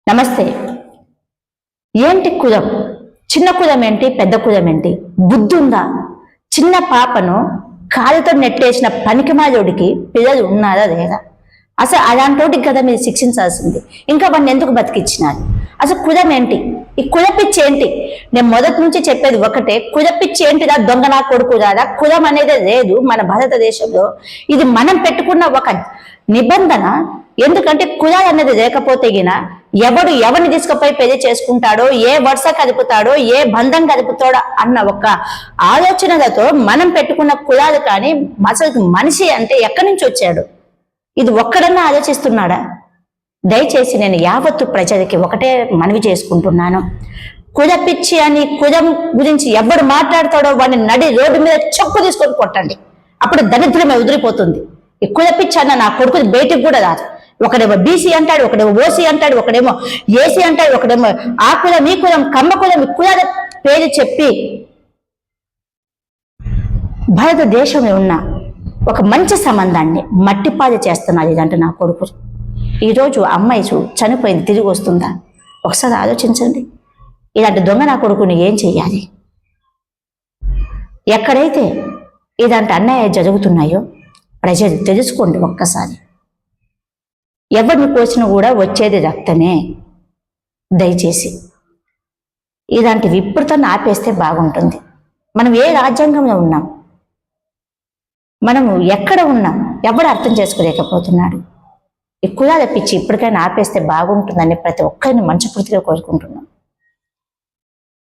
నమస్తే. ఏంటి కులం? చిన్న కులం ఏంటి, పెద్ద కులం ఏంటి? బుద్ధి ఉందా? చిన్న పాపను కాలుతో నెట్టేసిన పనికిమాలోడికి పిల్లలు ఉన్నారా లేదా? అసలు అలాంటి కదా మీరు శిక్షించాల్సింది. ఇంకా వాడిని ఎందుకు బతికిచ్చినారు? అసలు కులం ఏంటి? ఈ కులపిచ్చి ఏంటి? నేను మొదటి నుంచి చెప్పేది ఒకటే, కులపిచ్చి ఏంటిదా? దొంగ నా కొడుకు రాదా? కులం అనేది లేదు మన భారతదేశంలో. ఇది మనం పెట్టుకున్న ఒక నిబంధన. ఎందుకంటే కులాలు అనేది లేకపోతే గిన ఎవడు ఎవరిని తీసుకుపోయి పెళ్లి చేసుకుంటాడో, ఏ వరుస కలుపుతాడో, ఏ బంధం కలుపుతాడో అన్న ఒక ఆలోచనలతో మనం పెట్టుకున్న కులాలు. కానీ అసలు మనిషి అంటే ఎక్కడి నుంచి వచ్చాడు? ఇది ఒక్కడన్నా ఆలోచిస్తున్నాడా? దయచేసి నేను యావత్తు ప్రజలకి ఒకటే మనవి చేసుకుంటున్నాను. కులపిచ్చి అని కులం గురించి ఎవడు మాట్లాడతాడో వాడిని నడి రోడ్డు మీద చొక్కు తీసుకొని కొట్టండి. అప్పుడు దరిద్రమే వదిలిపోతుంది. ఈ కులపిచ్చి అన్న నా కొడుకు బయటికి కూడా రాదు. ఒకడేమో బీసీ అంటాడు, ఒకడేమో ఓసీ అంటాడు, ఒకడేమో ఏసీ అంటాడు, ఒకడేమో ఆ కులం, ఈ కులం, కమ్మ కులం, ఈ కులాల పేరు చెప్పి భారతదేశంలో ఉన్న ఒక మంచి సంబంధాన్ని మట్టిపాలు చేస్తున్నారు. ఇదంటే నా కొడుకు. ఈరోజు అమ్మాయి చనిపోయింది, తిరిగి వస్తుందా? ఒకసారి ఆలోచించండి. ఇలాంటి దొంగ నా కొడుకుని ఏం చెయ్యాలి? ఎక్కడైతే ఇలాంటి అన్యాయాలు జరుగుతున్నాయో ప్రజలు తెలుసుకోండి ఒక్కసారి. ఎవరిని కోసినా కూడా వచ్చేది రక్తమే. దయచేసి ఇలాంటి విపృతాన్ని ఆపేస్తే బాగుంటుంది. మనం ఏ రాజ్యాంగంలో ఉన్నాం? మనము ఎక్కడ ఉన్నాం? ఎవడు అర్థం చేసుకోలేకపోతున్నాడు. ఈ కులాల పిచ్చి ఇప్పటికైనా ఆపేస్తే బాగుంటుందని ప్రతి ఒక్కరిని మనస్ఫూర్తిగా కోరుకుంటున్నాం.